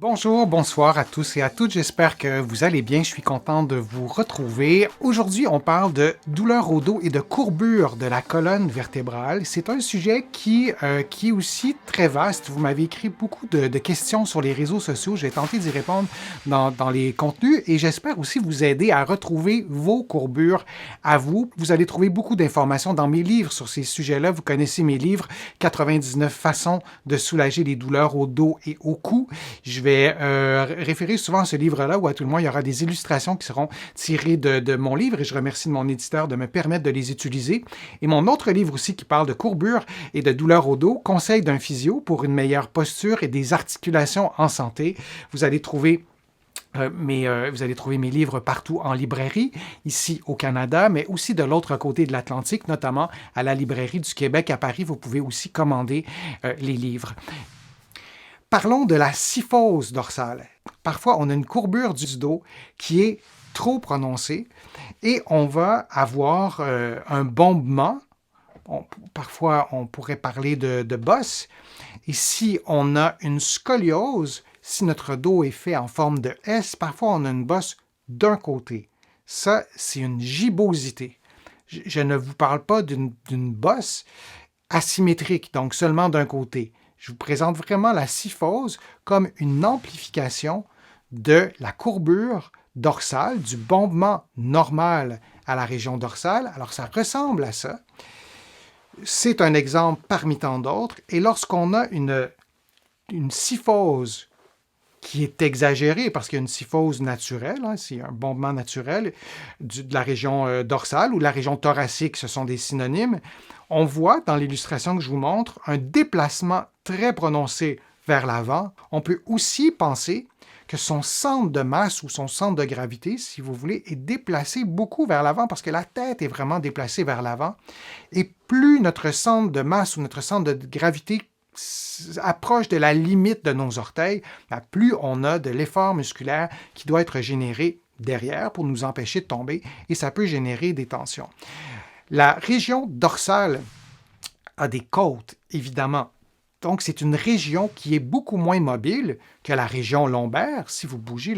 Bonjour, bonsoir à tous et à toutes. J'espère que vous allez bien. Je suis content de vous retrouver. Aujourd'hui, on parle de douleur au dos et de courbure de la colonne vertébrale. C'est un sujet qui est aussi très vaste. Vous m'avez écrit beaucoup de questions sur les réseaux sociaux. Je vais tenter d'y répondre dans les contenus et j'espère aussi vous aider à retrouver vos courbures à vous. Vous allez trouver beaucoup d'informations dans mes livres sur ces sujets-là. Vous connaissez mes livres 99 façons de soulager les douleurs au dos et au cou. Je vais référer souvent à ce livre-là, où à tout le moins, il y aura des illustrations qui seront tirées de mon livre, et je remercie mon éditeur de me permettre de les utiliser. Et mon autre livre aussi qui parle de courbure et de douleur au dos, Conseil d'un physio pour une meilleure posture et des articulations en santé. Vous allez trouver mes livres partout en librairie, ici au Canada, mais aussi de l'autre côté de l'Atlantique, notamment à la librairie du Québec à Paris. Vous pouvez aussi commander les livres. Parlons de la kyphose dorsale. Parfois, on a une courbure du dos qui est trop prononcée et on va avoir un bombement. Parfois, on pourrait parler de bosse. Et si on a une scoliose, si notre dos est fait en forme de S, parfois on a une bosse d'un côté. Ça, c'est une gibbosité. Je ne vous parle pas d'une bosse asymétrique, donc seulement d'un côté. Je vous présente vraiment la kyphose comme une amplification de la courbure dorsale, du bombement normal à la région dorsale. Alors, ça ressemble à ça. C'est un exemple parmi tant d'autres. Et lorsqu'on a une kyphose qui est exagérée, parce qu'il y a une kyphose naturelle, c'est un bombement naturel de la région dorsale ou de la région thoracique, ce sont des synonymes, on voit dans l'illustration que je vous montre un déplacement très prononcé vers l'avant. On peut aussi penser que son centre de masse ou son centre de gravité, si vous voulez, est déplacé beaucoup vers l'avant parce que la tête est vraiment déplacée vers l'avant. Et plus notre centre de masse ou notre centre de gravité approche de la limite de nos orteils, plus on a de l'effort musculaire qui doit être généré derrière pour nous empêcher de tomber et ça peut générer des tensions. La région dorsale a des côtes, évidemment. Donc, c'est une région qui est beaucoup moins mobile que la région lombaire. Si vous bougez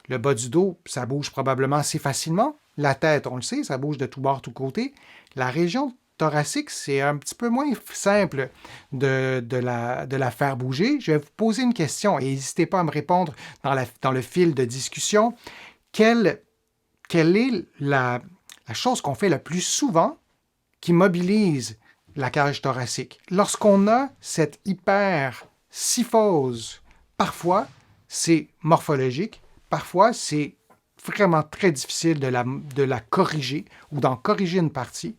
le bas du dos, ça bouge probablement assez facilement. La tête, on le sait, ça bouge de tous bords, tous côtés. La région thoracique, c'est un petit peu moins simple de la faire bouger. Je vais vous poser une question et n'hésitez pas à me répondre dans le fil de discussion. Quelle est la chose qu'on fait le plus souvent qui mobilise la cage thoracique? Lorsqu'on a cette hypercyphose, parfois c'est morphologique, parfois c'est vraiment très difficile de la corriger ou d'en corriger une partie,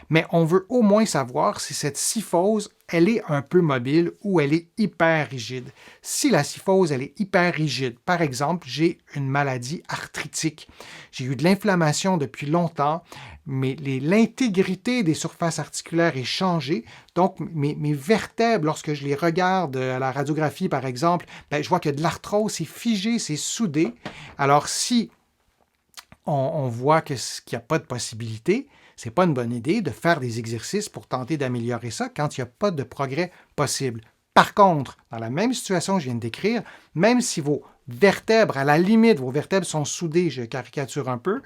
mais on veut au moins savoir si cette kyphose, elle est un peu mobile ou elle est hyper rigide. Si la kyphose, elle est hyper rigide, par exemple, j'ai une maladie arthritique, j'ai eu de l'inflammation depuis longtemps, mais l'intégrité des surfaces articulaires est changée, donc mes vertèbres, lorsque je les regarde à la radiographie, par exemple, je vois que de l'arthrose, c'est figé, c'est soudé. Alors, si on voit qu'il n'y a pas de possibilité, ce n'est pas une bonne idée de faire des exercices pour tenter d'améliorer ça quand il n'y a pas de progrès possible. Par contre, dans la même situation que je viens de décrire, même si vos vertèbres, à la limite, vos vertèbres sont soudées, je caricature un peu,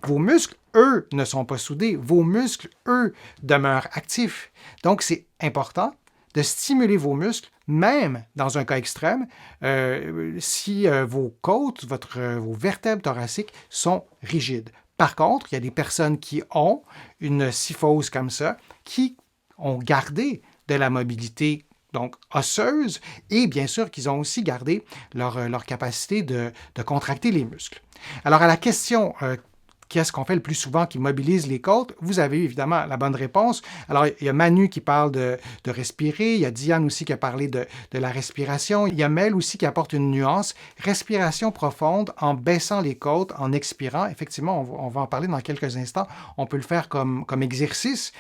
vos muscles, eux, ne sont pas soudés. Vos muscles, eux, demeurent actifs. Donc, c'est important de stimuler vos muscles, même dans un cas extrême, si vos côtes, vos vertèbres thoraciques sont rigides. Par contre, il y a des personnes qui ont une kyphose comme ça, qui ont gardé de la mobilité donc osseuse, et bien sûr qu'ils ont aussi gardé leur capacité de contracter les muscles. Alors à la question qu'est-ce qu'on fait le plus souvent qui mobilise les côtes? Vous avez évidemment la bonne réponse. Alors, il y a Manu qui parle de respirer, il y a Diane aussi qui a parlé de la respiration, il y a Mel aussi qui apporte une nuance, respiration profonde en baissant les côtes, en expirant. Effectivement, on va en parler dans quelques instants. On peut le faire comme exercice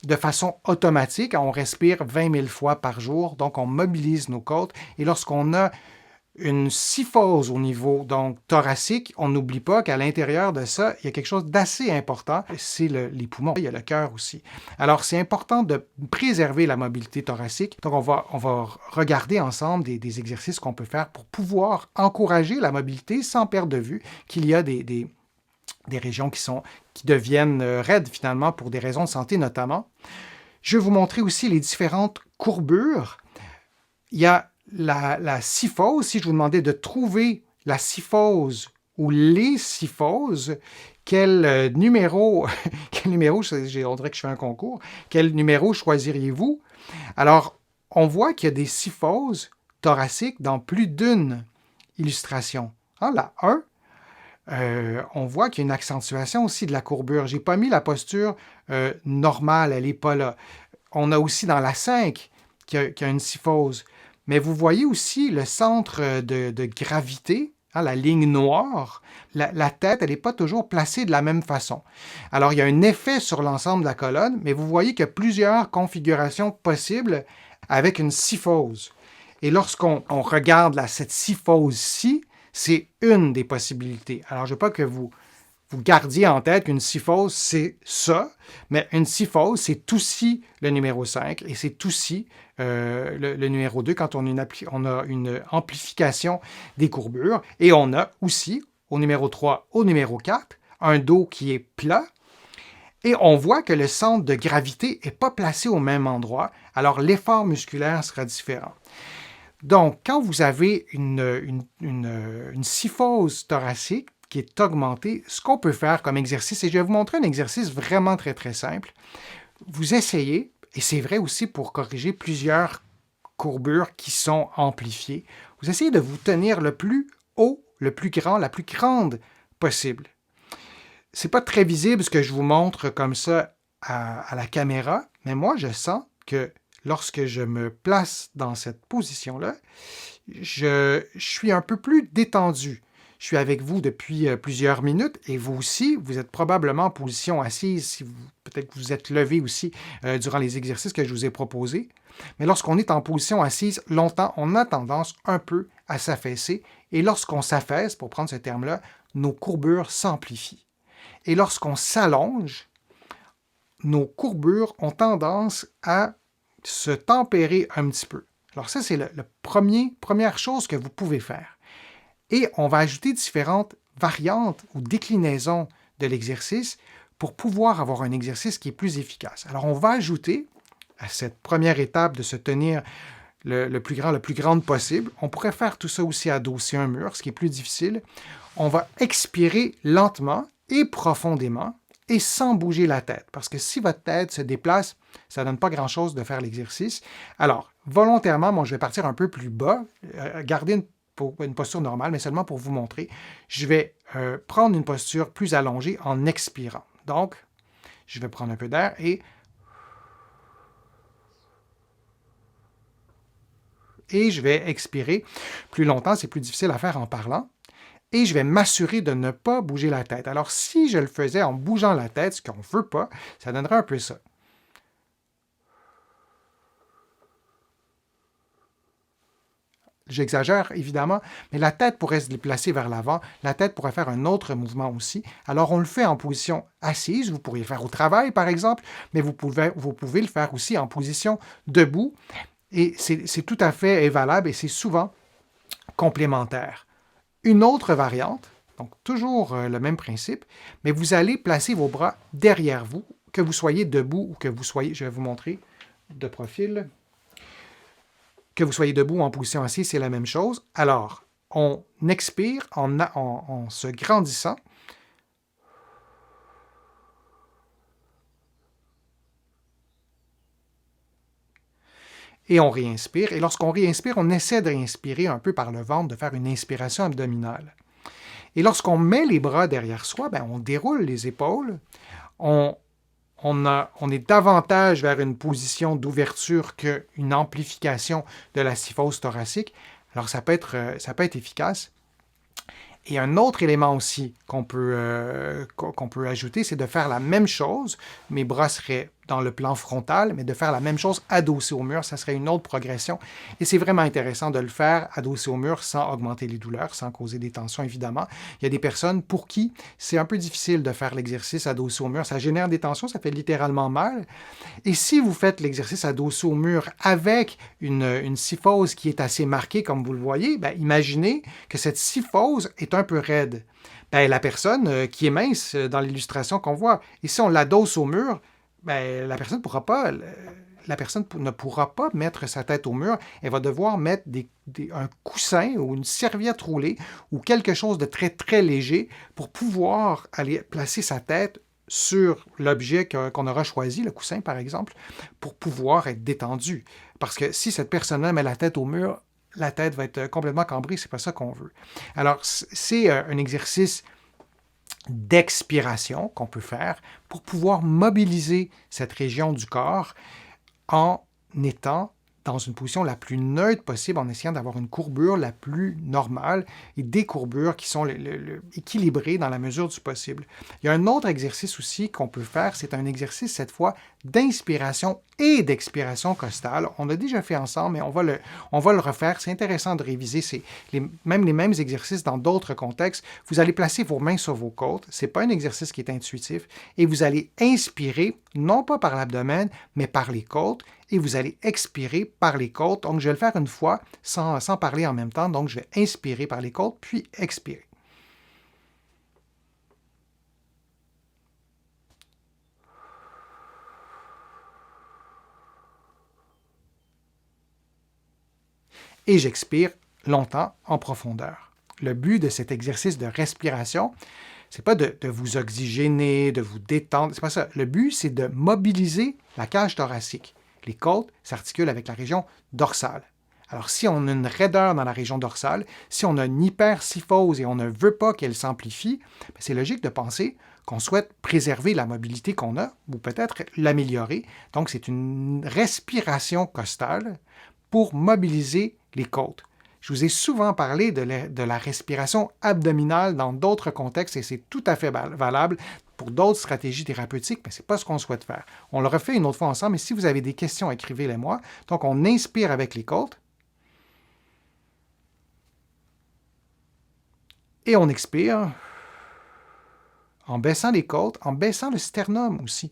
de façon automatique. On respire 20 000 fois par jour, donc on mobilise nos côtes. Et lorsqu'on a une syphose au niveau donc thoracique. On n'oublie pas qu'à l'intérieur de ça, il y a quelque chose d'assez important, c'est les poumons. Il y a le cœur aussi. Alors, c'est important de préserver la mobilité thoracique. Donc, on va regarder ensemble des exercices qu'on peut faire pour pouvoir encourager la mobilité sans perdre de vue qu'il y a des régions qui deviennent raides finalement pour des raisons de santé notamment. Je vais vous montrer aussi les différentes courbures. Il y a la syphose. Si je vous demandais de trouver la syphose ou les syphoses, quel numéro, on dirait que je fais un concours, quel numéro choisiriez-vous? Alors, on voit qu'il y a des syphoses thoraciques dans plus d'une illustration. Ah, la 1, on voit qu'il y a une accentuation aussi de la courbure. Je n'ai pas mis la posture normale, elle n'est pas là. On a aussi dans la 5 qu'il y a une syphose. Mais vous voyez aussi le centre de gravité, hein, la ligne noire. La tête, elle n'est pas toujours placée de la même façon. Alors, il y a un effet sur l'ensemble de la colonne, mais vous voyez qu'il y a plusieurs configurations possibles avec une syphose. Et lorsqu'on regarde cette syphose-ci, c'est une des possibilités. Alors, je ne veux pas que vous gardiez en tête qu'une syphose, c'est ça, mais une syphose, c'est aussi le numéro 5 et c'est aussi le numéro 2 quand on a une amplification des courbures. Et on a aussi, au numéro 3, au numéro 4, un dos qui est plat. Et on voit que le centre de gravité n'est pas placé au même endroit, alors l'effort musculaire sera différent. Donc, quand vous avez une syphose thoracique qui est augmentée, ce qu'on peut faire comme exercice, et je vais vous montrer un exercice vraiment très, très simple. Vous essayez, et c'est vrai aussi pour corriger plusieurs courbures qui sont amplifiées, vous essayez de vous tenir le plus haut, le plus grand, la plus grande possible. C'est pas très visible ce que je vous montre comme ça à la caméra, mais moi, je sens que lorsque je me place dans cette position-là, je suis un peu plus détendu. Je suis avec vous depuis plusieurs minutes et vous aussi, vous êtes probablement en position assise, peut-être que vous êtes levé aussi durant les exercices que je vous ai proposés. Mais lorsqu'on est en position assise longtemps, on a tendance un peu à s'affaisser. Et lorsqu'on s'affaisse, pour prendre ce terme-là, nos courbures s'amplifient. Et lorsqu'on s'allonge, nos courbures ont tendance à se tempérer un petit peu. Alors ça, c'est la première chose que vous pouvez faire. Et on va ajouter différentes variantes ou déclinaisons de l'exercice pour pouvoir avoir un exercice qui est plus efficace. Alors, on va ajouter à cette première étape de se tenir le plus grande possible. On pourrait faire tout ça aussi adossé à un mur, ce qui est plus difficile. On va expirer lentement et profondément et sans bouger la tête. Parce que si votre tête se déplace, ça ne donne pas grand-chose de faire l'exercice. Alors, volontairement, moi, je vais partir un peu plus bas, garder une posture normale, mais seulement pour vous montrer. Je vais prendre une posture plus allongée en expirant. Donc, je vais prendre un peu d'air et je vais expirer plus longtemps. C'est plus difficile à faire en parlant. Et je vais m'assurer de ne pas bouger la tête. Alors, si je le faisais en bougeant la tête, ce qu'on ne veut pas, ça donnerait un peu ça. J'exagère, évidemment, mais la tête pourrait se déplacer vers l'avant. La tête pourrait faire un autre mouvement aussi. Alors, on le fait en position assise. Vous pourriez le faire au travail, par exemple, mais vous pouvez le faire aussi en position debout. Et c'est tout à fait valable et c'est souvent complémentaire. Une autre variante, donc toujours le même principe, mais vous allez placer vos bras derrière vous, que vous soyez debout ou que vous soyez, je vais vous montrer de profil, que vous soyez debout ou en position assise, c'est la même chose. Alors, on expire en se grandissant. Et on réinspire. Et lorsqu'on réinspire, on essaie de réinspirer un peu par le ventre, de faire une inspiration abdominale. Et lorsqu'on met les bras derrière soi, on déroule les épaules. On est davantage vers une position d'ouverture qu'une amplification de la syphose thoracique. Alors, ça peut être efficace. Et un autre élément aussi qu'on peut ajouter, c'est de faire la même chose. Mes bras seraient dans le plan frontal, mais de faire la même chose adossé au mur, ça serait une autre progression. Et c'est vraiment intéressant de le faire adossé au mur sans augmenter les douleurs, sans causer des tensions, évidemment. Il y a des personnes pour qui c'est un peu difficile de faire l'exercice adossé au mur. Ça génère des tensions, ça fait littéralement mal. Et si vous faites l'exercice adossé au mur avec une syphose qui est assez marquée, comme vous le voyez, ben, imaginez que cette syphose est un peu raide. Ben, la personne qui est mince dans l'illustration qu'on voit, et si on l'adosse au mur, ben, la personne ne pourra pas mettre sa tête au mur. Elle va devoir mettre un coussin ou une serviette roulée ou quelque chose de très, très léger pour pouvoir aller placer sa tête sur l'objet qu'on aura choisi, le coussin par exemple, pour pouvoir être détendu. Parce que si cette personne-là met la tête au mur, la tête va être complètement cambrée, c'est pas ça qu'on veut. Alors, c'est un exercice d'expiration qu'on peut faire pour pouvoir mobiliser cette région du corps en étant dans une position la plus neutre possible, en essayant d'avoir une courbure la plus normale et des courbures qui sont équilibrées dans la mesure du possible. Il y a un autre exercice aussi qu'on peut faire, c'est un exercice cette fois d'inspiration et d'expiration costale. On l'a déjà fait ensemble, mais on va le refaire. C'est intéressant de réviser les mêmes exercices dans d'autres contextes. Vous allez placer vos mains sur vos côtes. Ce n'est pas un exercice qui est intuitif. Et vous allez inspirer, non pas par l'abdomen, mais par les côtes. Et vous allez expirer par les côtes. Donc, je vais le faire une fois sans parler en même temps. Donc, je vais inspirer par les côtes, puis expirer. Et j'expire longtemps en profondeur. Le but de cet exercice de respiration, c'est pas de vous oxygéner, de vous détendre, c'est pas ça. Le but, c'est de mobiliser la cage thoracique. Les côtes s'articulent avec la région dorsale. Alors, si on a une raideur dans la région dorsale, si on a une hypersyphose et on ne veut pas qu'elle s'amplifie, c'est logique de penser qu'on souhaite préserver la mobilité qu'on a ou peut-être l'améliorer. Donc, c'est une respiration costale pour mobiliser les côtes. Je vous ai souvent parlé de la respiration abdominale dans d'autres contextes et c'est tout à fait valable pour d'autres stratégies thérapeutiques, mais ce n'est pas ce qu'on souhaite faire. On le refait une autre fois ensemble, et si vous avez des questions, écrivez-les-moi. Donc, on inspire avec les côtes et on expire en baissant les côtes, en baissant le sternum aussi.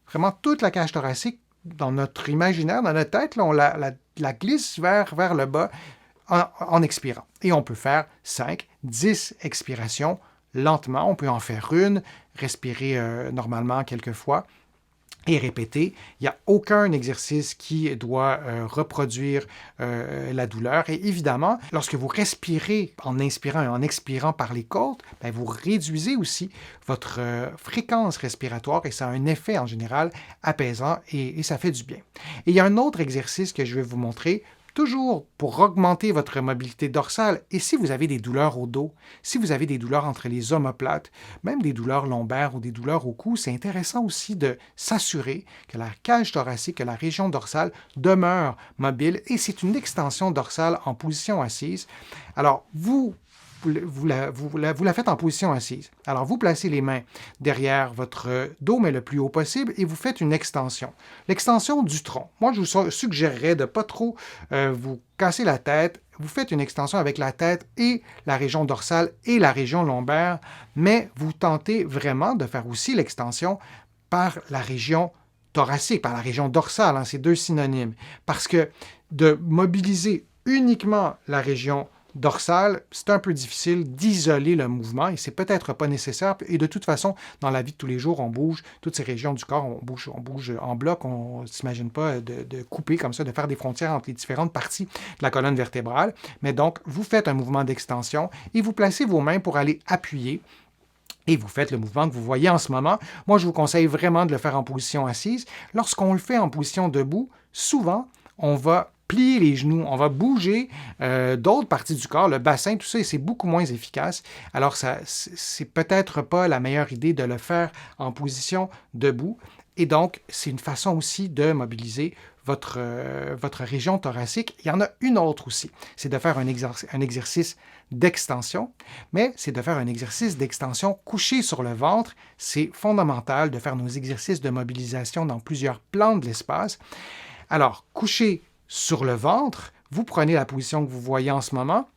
Vraiment, toute la cage thoracique, dans notre imaginaire, dans notre tête, là, on la glisse vers le bas en expirant. Et on peut faire 5, 10 expirations lentement. On peut en faire une, respirer normalement quelques fois et répéter. Il n'y a aucun exercice qui doit reproduire la douleur. Et évidemment, lorsque vous respirez en inspirant et en expirant par les côtes, bien, vous réduisez aussi votre fréquence respiratoire et ça a un effet en général apaisant et ça fait du bien. Et il y a un autre exercice que je vais vous montrer, toujours pour augmenter votre mobilité dorsale. Et si vous avez des douleurs au dos, si vous avez des douleurs entre les omoplates, même des douleurs lombaires ou des douleurs au cou, c'est intéressant aussi de s'assurer que la cage thoracique, que la région dorsale demeure mobile et c'est une extension dorsale en position assise. Alors, vous la faites en position assise. Alors, vous placez les mains derrière votre dos, mais le plus haut possible, et vous faites une extension. L'extension du tronc. Moi, je vous suggérerais de ne pas trop vous casser la tête. Vous faites une extension avec la tête et la région dorsale et la région lombaire, mais vous tentez vraiment de faire aussi l'extension par la région thoracique, par la région dorsale. Hein, c'est deux synonymes. Parce que de mobiliser uniquement la région dorsale, c'est un peu difficile d'isoler le mouvement et c'est peut-être pas nécessaire. Et de toute façon, dans la vie de tous les jours, on bouge toutes ces régions du corps, on bouge en bloc, on ne s'imagine pas de couper comme ça, de faire des frontières entre les différentes parties de la colonne vertébrale. Mais donc, vous faites un mouvement d'extension et vous placez vos mains pour aller appuyer. Et vous faites le mouvement que vous voyez en ce moment. Moi, je vous conseille vraiment de le faire en position assise. Lorsqu'on le fait en position debout, souvent, on va plier les genoux, on va bouger d'autres parties du corps, le bassin, tout ça, et c'est beaucoup moins efficace. Alors, c'est peut-être pas la meilleure idée de le faire en position debout. Et donc, c'est une façon aussi de mobiliser votre région thoracique. Il y en a une autre aussi, c'est de faire un exercice d'extension, mais c'est de faire un exercice d'extension couché sur le ventre. C'est fondamental de faire nos exercices de mobilisation dans plusieurs plans de l'espace. Alors, couché sur le ventre, vous prenez la position que vous voyez en ce moment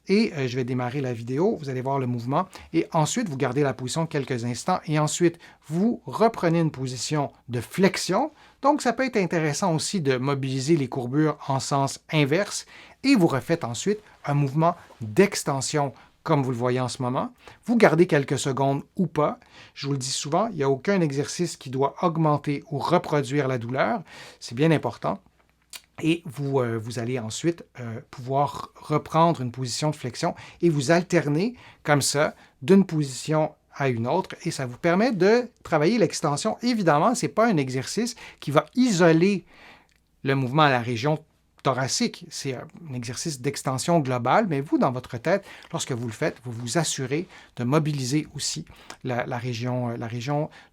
et je vais démarrer la vidéo, vous allez voir le mouvement et ensuite vous gardez la position quelques instants et ensuite vous reprenez une position de flexion. Donc, ça peut être intéressant aussi de mobiliser les courbures en sens inverse et vous refaites ensuite un mouvement d'extension comme vous le voyez en ce moment. Vous gardez quelques secondes ou pas. Je vous le dis souvent, il n'y a aucun exercice qui doit augmenter ou reproduire la douleur. C'est bien important. Et vous allez ensuite pouvoir reprendre une position de flexion et vous alterner comme ça d'une position à une autre et ça vous permet de travailler l'extension. Évidemment, ce n'est pas un exercice qui va isoler le mouvement à la région thoracique. C'est un exercice d'extension globale, mais vous, dans votre tête, lorsque vous le faites, vous vous assurez de mobiliser aussi la région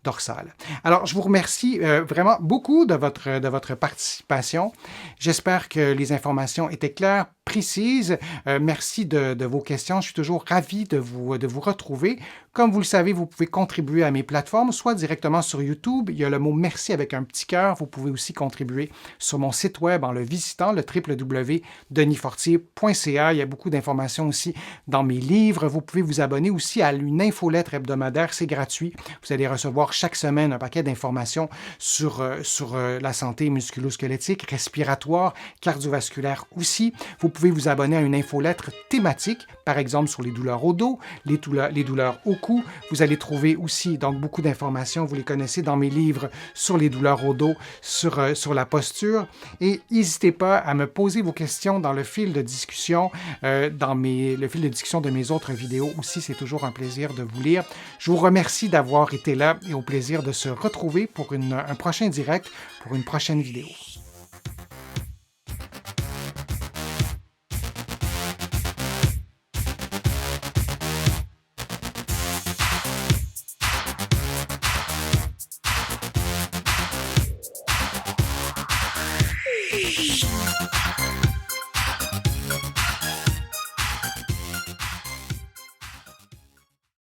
dorsale. Alors, je vous remercie vraiment beaucoup de votre participation. J'espère que les informations étaient claires, précises. Merci de vos questions. Je suis toujours ravi de vous retrouver. Comme vous le savez, vous pouvez contribuer à mes plateformes, soit directement sur YouTube. Il y a le mot « Merci » avec un petit cœur. Vous pouvez aussi contribuer sur mon site web en le visitant, le www.denisfortier.ca. Il y a beaucoup d'informations aussi dans mes livres. Vous pouvez vous abonner aussi à une infolettre hebdomadaire. C'est gratuit. Vous allez recevoir chaque semaine un paquet d'informations sur la santé musculo-squelettique, respiratoire, cardiovasculaire aussi. Vous pouvez vous abonner à une infolettre thématique, par exemple sur les douleurs au dos, les douleurs au cou. Vous allez trouver aussi donc beaucoup d'informations, vous les connaissez dans mes livres sur les douleurs au dos, sur la posture. Et n'hésitez pas à me poser vos questions dans le fil de discussion, le fil de discussion de mes autres vidéos aussi. C'est toujours un plaisir de vous lire. Je vous remercie d'avoir été là et au plaisir de se retrouver pour un prochain direct, pour une prochaine vidéo. Shh.